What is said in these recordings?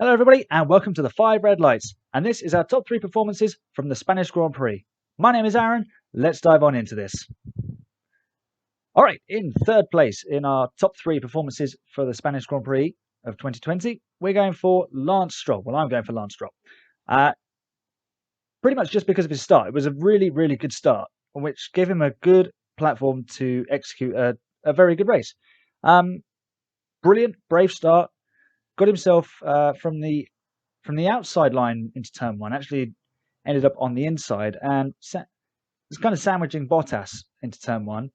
Hello, everybody, and welcome to the 5 Red Lights. And this is our top 3 performances from the Spanish Grand Prix. My name is Aaron. Let's dive on into this. All right, in third place in our top 3 performances for the Spanish Grand Prix of 2020, we're going for Lance Stroll. Well, I'm going for Lance Stroll. Pretty much just because of his start. It was a really, really good start, which gave him a good platform to execute a very good race. Brilliant, brave start. Got himself from the outside line into turn one. Actually, ended up on the inside and was kind of sandwiching Bottas into turn one,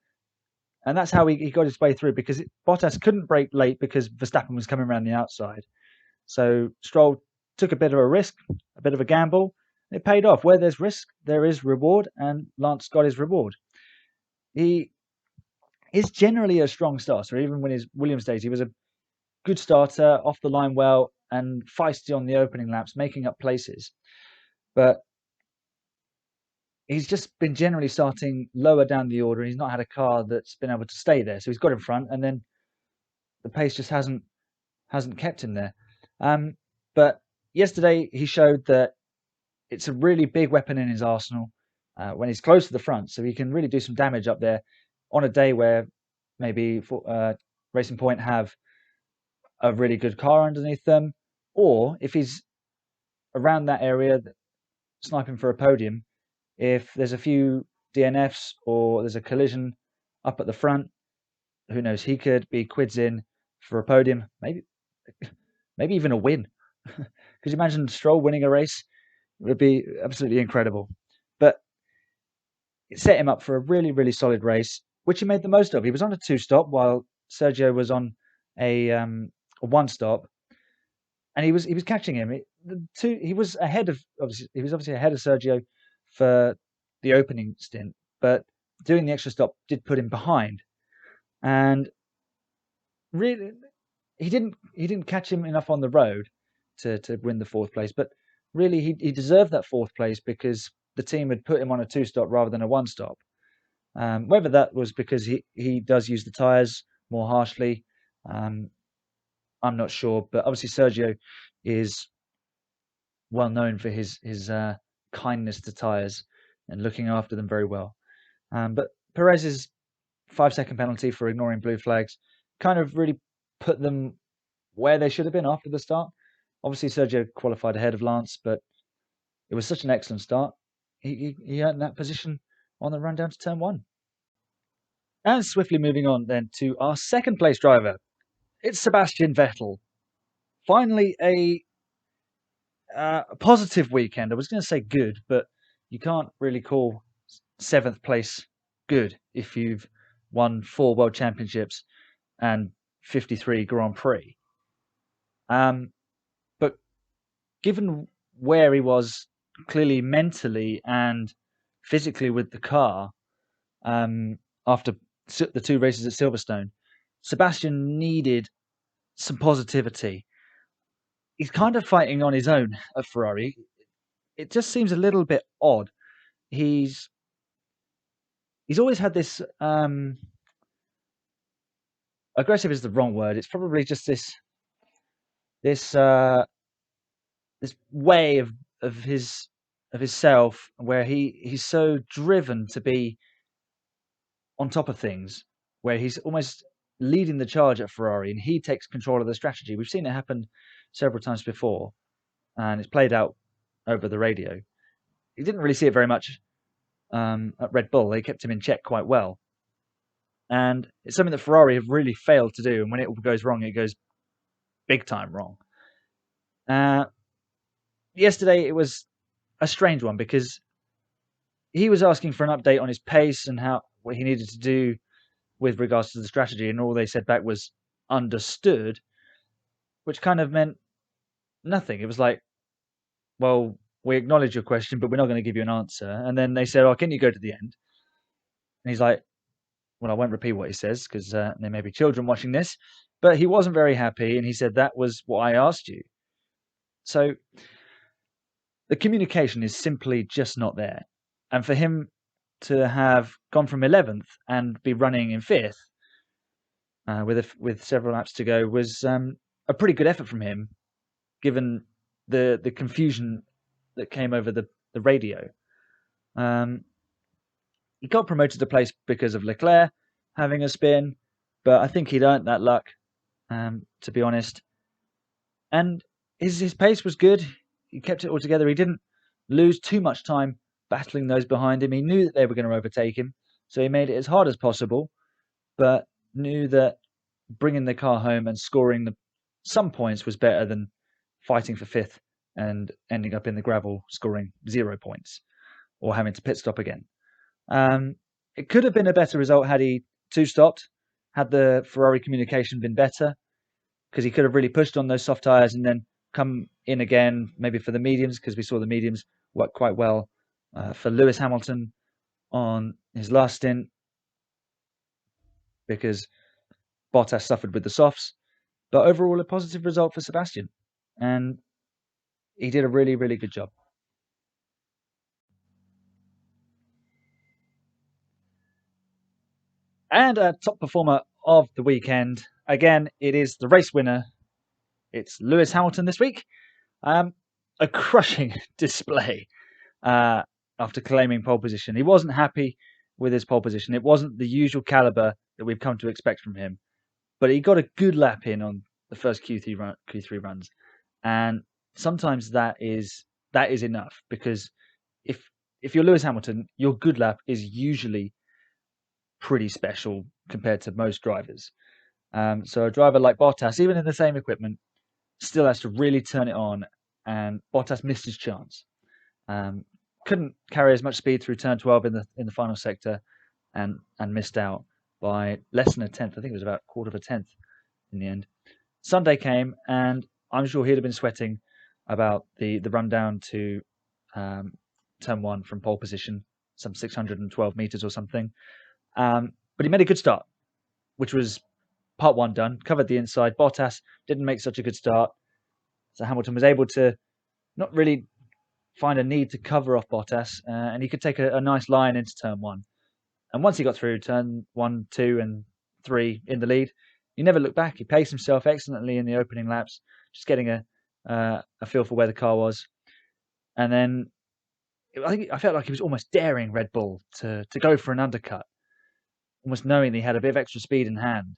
and that's how he got his way through because Bottas couldn't brake late because Verstappen was coming around the outside. So Stroll took a bit of a risk, a bit of a gamble. It paid off. Where there's risk, there is reward, and Lance got his reward. He is generally a strong starter. Even when his Williams days, he was a good starter, off the line well, and feisty on the opening laps, making up places. But he's just been generally starting lower down the order. He's not had a car that's been able to stay there. So he's got in front, and then the pace just hasn't kept him there. But yesterday he showed that it's a really big weapon in his arsenal when he's close to the front, so he can really do some damage up there on a day where maybe Racing Point have a really good car underneath them, or if he's around that area sniping for a podium, if there's a few DNFs or there's a collision up at the front, who knows? He could be quids in for a podium, maybe even a win. Could you imagine Stroll winning a race? It would be absolutely incredible. But it set him up for a really, really solid race, which he made the most of. He was on a 2-stop while Sergio was on a 1-stop, and he was catching him. He was ahead of obviously ahead of Sergio for the opening stint, but doing the extra stop did put him behind, and really he didn't catch him enough on the road to win the 4th place. But really he deserved that 4th place because the team had put him on a 2-stop rather than a 1-stop. Whether that was because he does use the tyres more harshly, I'm not sure. But obviously Sergio is well known for his kindness to tyres and looking after them very well. But Perez's 5-second penalty for ignoring blue flags kind of really put them where they should have been after the start. Obviously, Sergio qualified ahead of Lance, but it was such an excellent start. He earned that position on the run down to turn one. And swiftly moving on then to our 2nd place driver. It's Sebastian Vettel. Finally, a positive weekend. I was going to say good, but you can't really call 7th place good if you've won 4 World Championships and 53 Grand Prix. But given where he was clearly mentally and physically with the car after the 2 races at Silverstone, Sebastian needed some positivity. He's kind of fighting on his own at Ferrari. It just seems a little bit odd. He's always had this aggressive is the wrong word. It's probably just this way of his self where he's so driven to be on top of things, where he's almost leading the charge at Ferrari and he takes control of the strategy. We've seen it happen several times before, and it's played out over the radio. He didn't really see it very much at Red Bull. They kept him in check quite well. And it's something that Ferrari have really failed to do. And when it goes wrong, it goes big time wrong. Yesterday, it was a strange one because he was asking for an update on his pace and what he needed to do with regards to the strategy. And all they said back was understood, which kind of meant nothing. It was like, well, we acknowledge your question, but we're not going to give you an answer. And then they said, oh, can you go to the end? And he's like, well, I won't repeat what he says because there may be children watching this, but he wasn't very happy. And he said, that was what I asked you. So the communication is simply just not there. And for him to have gone from 11th and be running in 5th with several laps to go was a pretty good effort from him, given the confusion that came over the radio. He got promoted to place because of Leclerc having a spin, but I think he'd earned that luck, to be honest. And his pace was good. He kept it all together. He didn't lose too much time battling those behind him. He knew that they were going to overtake him, so he made it as hard as possible, but knew that bringing the car home and scoring some points was better than fighting for fifth and ending up in the gravel scoring 0 points or having to pit stop again. It could have been a better result had he two-stopped, had the Ferrari communication been better, because he could have really pushed on those soft tyres and then come in again, maybe for the mediums, because we saw the mediums work quite well for Lewis Hamilton on his last stint, because Bottas suffered with the softs. But overall, a positive result for Sebastian, and he did a really, really good job. And a top performer of the weekend, again, it is the race winner. It's Lewis Hamilton this week. A crushing display after claiming pole position. He wasn't happy with his pole position. It wasn't the usual caliber that we've come to expect from him. But he got a good lap in on the first Q3 runs. And sometimes that is enough, because if you're Lewis Hamilton, your good lap is usually pretty special compared to most drivers. So a driver like Bottas, even in the same equipment, still has to really turn it on, and Bottas missed his chance. Couldn't carry as much speed through turn 12 in the final sector, and missed out by less than a tenth. I think it was about a quarter of a tenth in the end. Sunday came, and I'm sure he'd have been sweating about the run down to turn 1 from pole position, some 612 meters or something. But he made a good start, which was part 1 done, covered the inside. Bottas didn't make such a good start, so Hamilton was able to not really find a need to cover off Bottas, and he could take a nice line into turn 1. And once he got through turn 1, 2, and 3 in the lead, he never looked back. He paced himself excellently in the opening laps, just getting a feel for where the car was. And then I felt like he was almost daring Red Bull to go for an undercut, almost knowing he had a bit of extra speed in hand.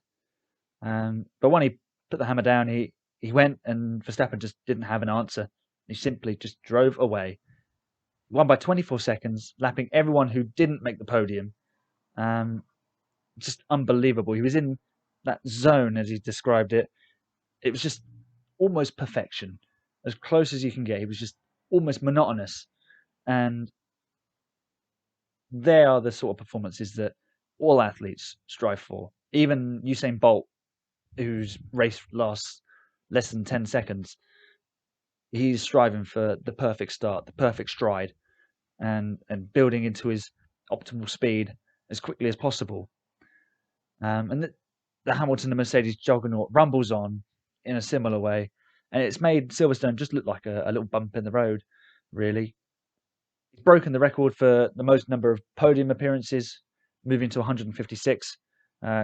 But when he put the hammer down, he went, and Verstappen just didn't have an answer. He simply just drove away. Won by 24 seconds, lapping everyone who didn't make the podium. Just unbelievable. He was in that zone, as he described it. It was just almost perfection, as close as you can get. He was just almost monotonous. And they are the sort of performances that all athletes strive for. Even Usain Bolt, whose race lasts less than 10 seconds, he's striving for the perfect start, the perfect stride, and building into his optimal speed as quickly as possible. And the Hamilton and Mercedes juggernaut rumbles on in a similar way, and it's made Silverstone just look like a little bump in the road, really. He's broken the record for the most number of podium appearances, moving to 156,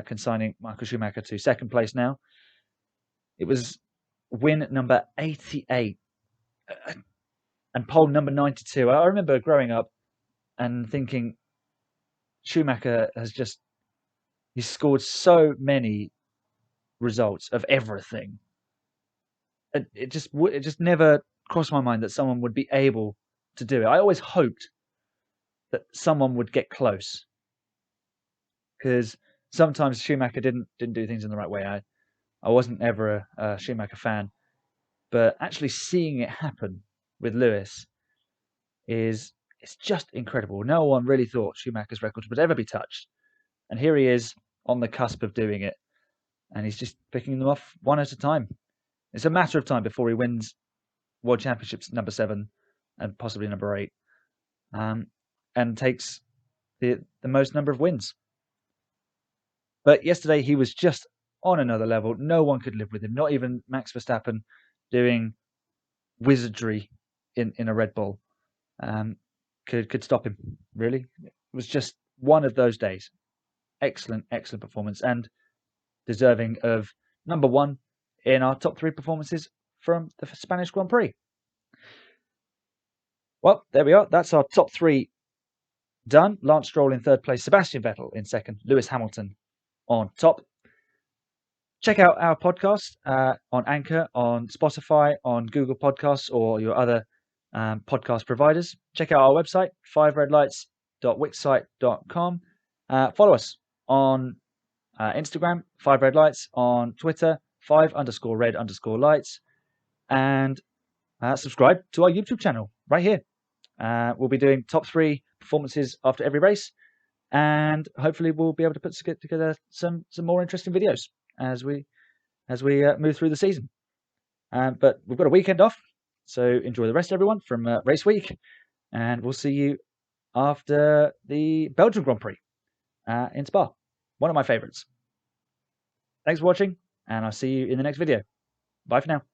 consigning Michael Schumacher to second place now. It was win number 88 and pole number 92. I remember growing up and thinking Schumacher he's scored so many results of everything. It just never crossed my mind that someone would be able to do it. I always hoped that someone would get close, because sometimes Schumacher didn't do things in the right way. I wasn't ever a Schumacher fan, but actually seeing it happen with Lewis it's just incredible. No one really thought Schumacher's record would ever be touched, and here he is on the cusp of doing it, and he's just picking them off one at a time. It's a matter of time before he wins World Championships number 7 and possibly number 8, and takes the most number of wins. But yesterday he was just on another level. No one could live with him, not even Max Verstappen doing wizardry in a Red Bull could stop him, really. It was just one of those days. Excellent performance, and deserving of number 1 in our top 3 performances from the Spanish Grand Prix. Well, there we are. That's our top 3 done. Lance Stroll in 3rd place, Sebastian Vettel in 2nd, Lewis Hamilton on top. Check out our podcast on Anchor, on Spotify, on Google Podcasts, or your other podcast providers. Check out our website, 5redlights.wixsite.com. Follow us on Instagram, 5redlights, on Twitter, 5_red_lights, and subscribe to our YouTube channel right here. We'll be doing top 3 performances after every race, and hopefully we'll be able to put together some more interesting videos as we move through the season. But we've got a weekend off, so enjoy the rest, everyone, from race week, and we'll see you after the Belgian Grand Prix in Spa, one of my favourites. Thanks for watching, and I'll see you in the next video. Bye for now.